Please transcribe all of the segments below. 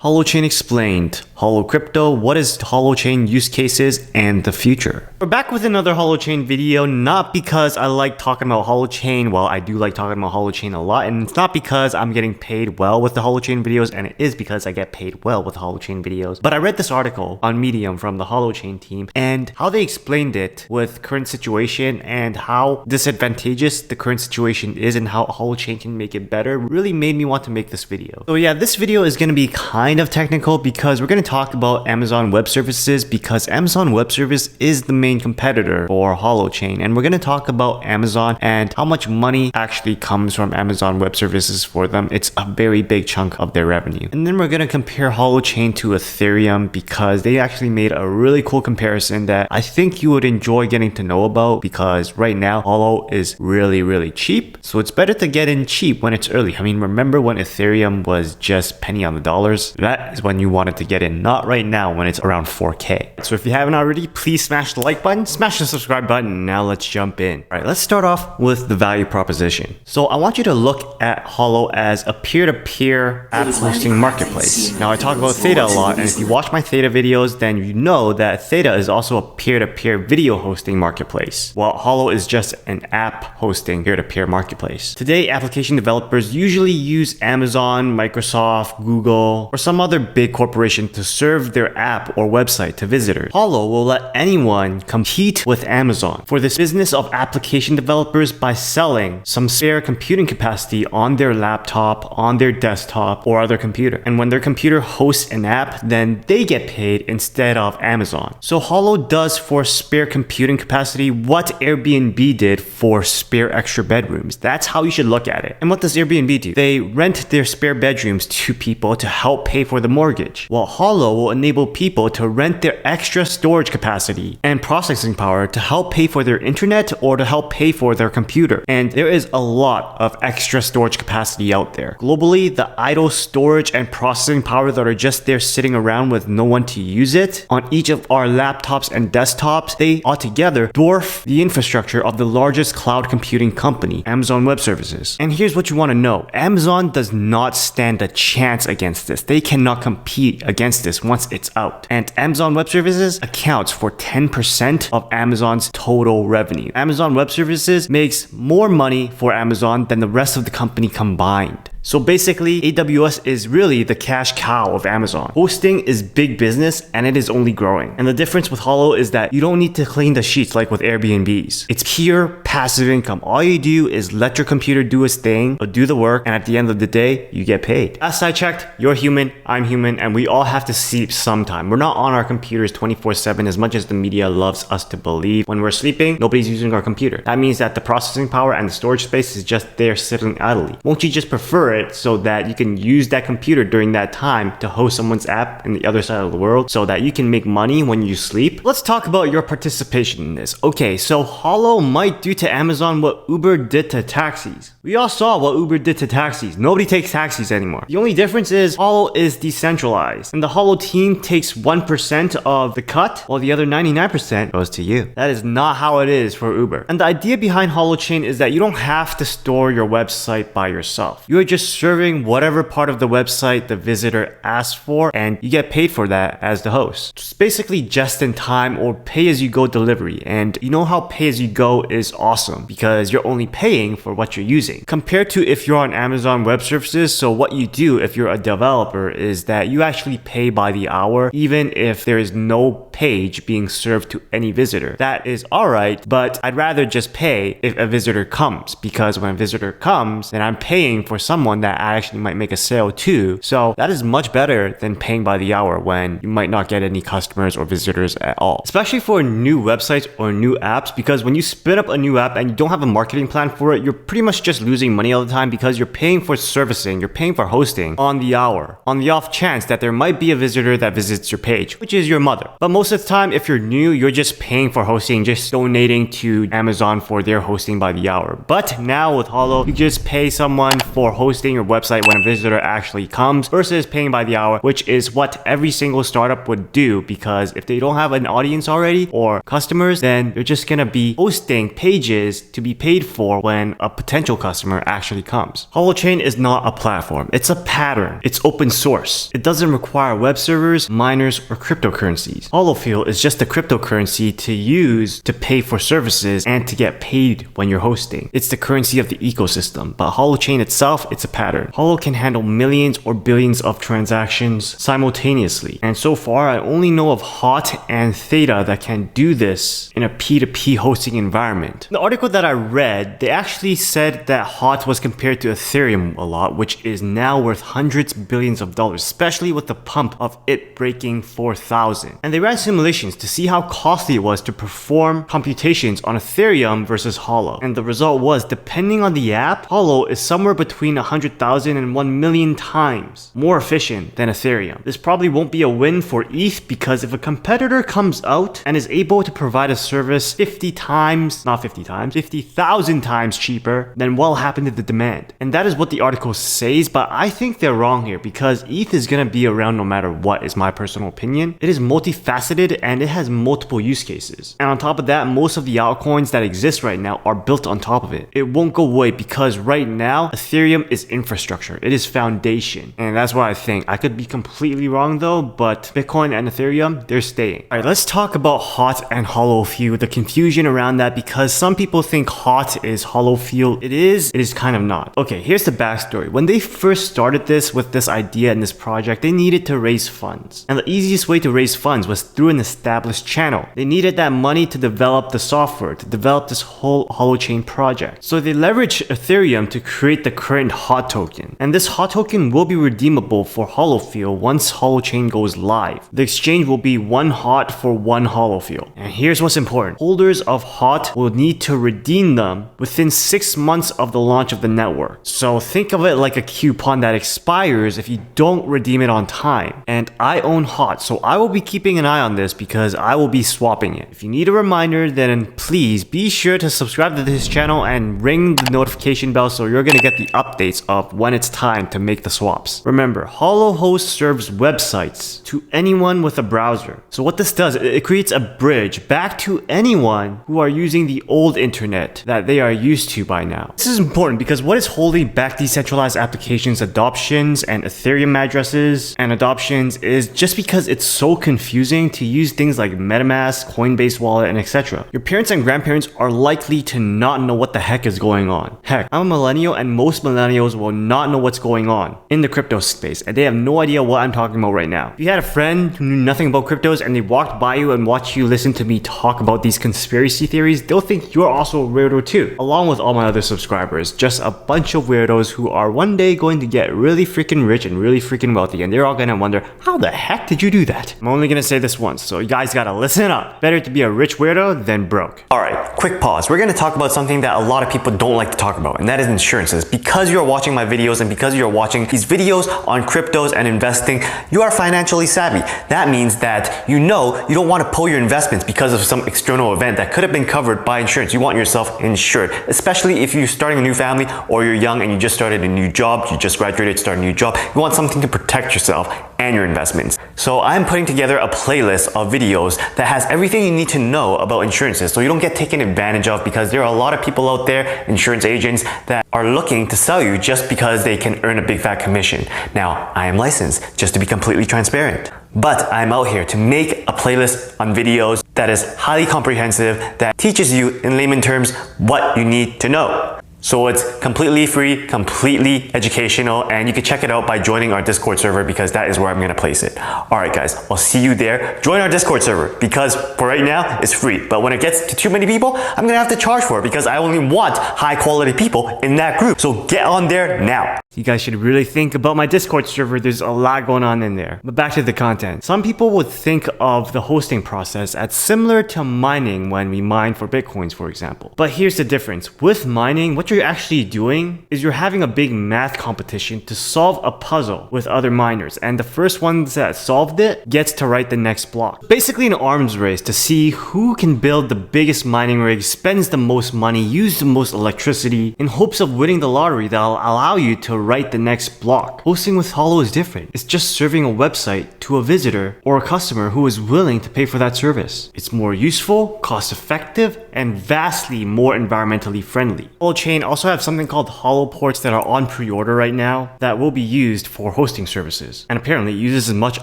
Holochain explained. Holo crypto, what is Holochain use cases and the future? We're back with another Holochain video, not because I like talking about Holochain. Well, I do like talking about Holochain a lot, and it's not because I'm getting paid well with the Holochain videos, and it is because I get paid well with the Holochain videos. But I read this article on Medium from the Holochain team, and how they explained it with current situation and how disadvantageous the current situation is and how Holochain can make it better really made me want to make this video. So yeah, this video is going to be kind of technical because we're going to talk about Amazon Web Services, because Amazon Web Service is the main competitor for Holochain, and we're going to talk about Amazon and how much money actually comes from Amazon Web Services for them. It's a very big chunk of their revenue. And then we're going to compare Holochain to Ethereum because they actually made a really cool comparison that I think you would enjoy getting to know about, because right now Holo is really cheap, so it's better to get in cheap when it's early. I mean, remember when Ethereum was just penny on the dollars? That is when you wanted to get in, not right now when it's around 4K. So if you haven't already, please smash the like button, smash the subscribe button. Now let's jump in. All right, let's start off with the value proposition. So I want you to look at Holo as a peer-to-peer app hosting marketplace. Now I talk about Theta a lot, and if you watch my Theta videos, then you know that Theta is also a peer-to-peer video hosting marketplace, while Holo is just an app hosting peer-to-peer marketplace. Today, application developers usually use Amazon, Microsoft, Google, or some other big corporation to serve their app or website to visitors. Holo will let anyone compete with Amazon for this business of application developers by selling some spare computing capacity on their laptop, on their desktop, or other computer. And when their computer hosts an app, then they get paid instead of Amazon. So Holo does for spare computing capacity what Airbnb did for spare extra bedrooms. That's how you should look at it. And what does Airbnb do? They rent their spare bedrooms to people to help pay for the mortgage, while Holo will enable people to rent their extra storage capacity and processing power to help pay for their internet or to help pay for their computer. And there is a lot of extra storage capacity out there. Globally, the idle storage and processing power that are just there sitting around with no one to use it on each of our laptops and desktops, they altogether dwarf the infrastructure of the largest cloud computing company, Amazon Web Services. And here's what you want to know. Amazon does not stand a chance against this. They cannot compete against this once it's out. And Amazon Web Services accounts for 10% of Amazon's total revenue. Amazon Web Services makes more money for Amazon than the rest of the company combined. So basically, AWS is really the cash cow of Amazon. Hosting is big business and it is only growing. And the difference with Holo is that you don't need to clean the sheets like with Airbnbs. It's pure passive income. All you do is let your computer do its thing, or do the work, and at the end of the day, you get paid. Last I checked, you're human, I'm human, and we all have to sleep sometime. We're not on our computers 24/7 as much as the media loves us to believe. When we're sleeping, nobody's using our computer. That means that the processing power and the storage space is just there sitting idly. Won't you just prefer it so that you can use that computer during that time to host someone's app in the other side of the world so that you can make money when you sleep? Let's talk about your participation in this. Okay, so Holo might do to Amazon what Uber did to taxis. We all saw what Uber did to taxis. Nobody takes taxis anymore. The only difference is Holo is decentralized, and the Holo team takes 1% of the cut, while the other 99% goes to you. That is not how it is for Uber. And the idea behind Holochain is that you don't have to store your website by yourself. You are just serving whatever part of the website the visitor asks for, and you get paid for that as the host. It's basically just in time or pay-as-you-go delivery. And you know how pay-as-you-go is awesome because you're only paying for what you're using. Compared to if you're on Amazon Web Services, so what you do if you're a developer is that you actually pay by the hour, even if there is no page being served to any visitor. That is alright, but I'd rather just pay if a visitor comes, because when a visitor comes, then I'm paying for someone that I actually might make a sale to. So that is much better than paying by the hour when you might not get any customers or visitors at all. Especially for new websites or new apps, because when you spin up a new app and you don't have a marketing plan for it, you're pretty much just losing money all the time because you're paying for servicing, you're paying for hosting on the hour, on the off chance that there might be a visitor that visits your page, which is your mother. But most of the time, if you're new, you're just paying for hosting, just donating to Amazon for their hosting by the hour. But now with Holo, you just pay someone for hosting your website when a visitor actually comes versus paying by the hour, which is what every single startup would do, because if they don't have an audience already or customers, then they're just gonna be hosting pages to be paid for when a potential customer customer actually comes. Holochain is not a platform, it's a pattern. It's open source. It doesn't require web servers, miners, or cryptocurrencies. Holofuel is just a cryptocurrency to use to pay for services and to get paid when you're hosting. It's the currency of the ecosystem, but Holochain itself, it's a pattern. Holo can handle millions or billions of transactions simultaneously, and so far I only know of HOT and Theta that can do this in a P2P hosting environment. In the article that I read, they actually said that HOT was compared to Ethereum a lot, which is now worth hundreds of billions of dollars, especially with the pump of it breaking 4,000. And they ran simulations to see how costly it was to perform computations on Ethereum versus Holo. And the result was, depending on the app, Holo is somewhere between 100,000 and 1 million times more efficient than Ethereum. This probably won't be a win for ETH because if a competitor comes out and is able to provide a service 50,000 times cheaper, then what'll happen to the demand? And that is what the article says, but I think they're wrong here because ETH is gonna be around no matter what, is my personal opinion. It is multifaceted and it has multiple use cases. And on top of that, most of the altcoins that exist right now are built on top of it. It won't go away because right now, Ethereum is infrastructure. It is foundation. And that's what I think. I could be completely wrong though, but Bitcoin and Ethereum, they're staying. All right, let's talk about HOT and Holofuel, the confusion around that, because some people think HOT is Holofuel. It is kind of not. Okay, here's the backstory. When they first started this with this idea and this project, they needed to raise funds. And the easiest way to raise funds was through an established channel. They needed that money to develop the software, to develop this whole Holochain project. So they leveraged Ethereum to create the current HOT token. And this HOT token will be redeemable for Holofuel once Holochain goes live. The exchange will be 1 HOT for 1 Holofuel. And here's what's important. Holders of HOT will need to redeem them within 6 months of the launch of the network. So think of it like a coupon that expires if you don't redeem it on time. And I own HOT, so I will be keeping an eye on this because I will be swapping it. If you need a reminder, then please be sure to subscribe to this channel and ring the notification bell so you're gonna get the updates of when it's time to make the swaps. Remember, Holohost serves websites to anyone with a browser. So what this does, it creates a bridge back to anyone who are using the old internet that they are used to by now. This is important because what is holding back decentralized applications adoptions and Ethereum addresses and adoptions is just because it's so confusing to use things like MetaMask, Coinbase Wallet, and etc. Your parents and grandparents are likely to not know what the heck is going on. Heck, I'm a millennial and most millennials will not know what's going on in the crypto space and they have no idea what I'm talking about right now. If you had a friend who knew nothing about cryptos and they walked by you and watched you listen to me talk about these conspiracy theories, they'll think you're also a weirdo too, along with all my other subscribers. Just a bunch of weirdos who are one day going to get really freaking rich and really freaking wealthy, and they're all gonna wonder, how the heck did you do that? I'm only gonna say this once, so you guys gotta listen up. Better to be a rich weirdo than broke. Alright, quick pause. We're gonna talk about something that a lot of people don't like to talk about, and that is insurances. Because you're watching my videos and because you're watching these videos on cryptos and investing, you are financially savvy. That means that you know you don't want to pull your investments because of some external event that could have been covered by insurance. You want yourself insured, especially if you're starting a new family or you're young and you just started a new job, you just graduated, started a new job. You want something to protect yourself and your investments. So I'm putting together a playlist of videos that has everything you need to know about insurances so you don't get taken advantage of, because there are a lot of people out there, insurance agents, that are looking to sell you just because they can earn a big fat commission. Now, I am licensed, just to be completely transparent. But I'm out here to make a playlist on videos that is highly comprehensive, that teaches you in layman terms what you need to know. So it's completely free, completely educational, and you can check it out by joining our Discord server because that is where I'm gonna place it. All right, guys, I'll see you there. Join our Discord server because for right now, it's free. But when it gets to too many people, I'm gonna have to charge for it because I only want high quality people in that group. So get on there now. You guys should really think about my Discord server. There's a lot going on in there. But back to the content. Some people would think of the hosting process as similar to mining when we mine for Bitcoins, for example. But here's the difference. With mining, what you're actually doing is you're having a big math competition to solve a puzzle with other miners, and the first one that solved it gets to write the next block. Basically an arms race to see who can build the biggest mining rig, spends the most money, use the most electricity in hopes of winning the lottery that'll allow you to write the next block. Hosting with Holo is different. It's just serving a website to a visitor or a customer who is willing to pay for that service. It's more useful, cost-effective, and vastly more environmentally friendly. Holochain also have something called Holo ports that are on pre-order right now that will be used for hosting services. And apparently it uses as much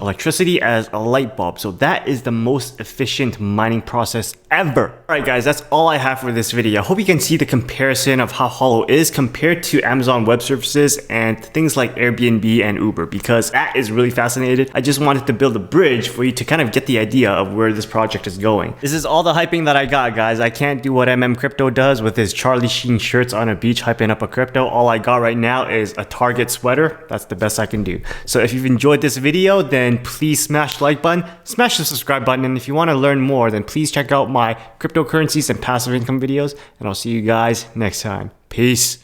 electricity as a light bulb, so that is the most efficient mining process ever. Alright guys, that's all I have for this video. I hope you can see the comparison of how Holo is compared to Amazon Web Services and things like Airbnb and Uber, because that is really fascinating. I just wanted to build a bridge for you to kind of get the idea of where this project is going. This is all the hyping that I got, guys. I can't do what Crypto does with his Charlie Sheen shirts on a beach hyping up a crypto. All I got right now is a Target sweater. That's the best I can do. So if you've enjoyed this video, then please smash the like button, smash the subscribe button, and if you want to learn more, then please check out my cryptocurrencies and passive income videos, and I'll see you guys next time. Peace.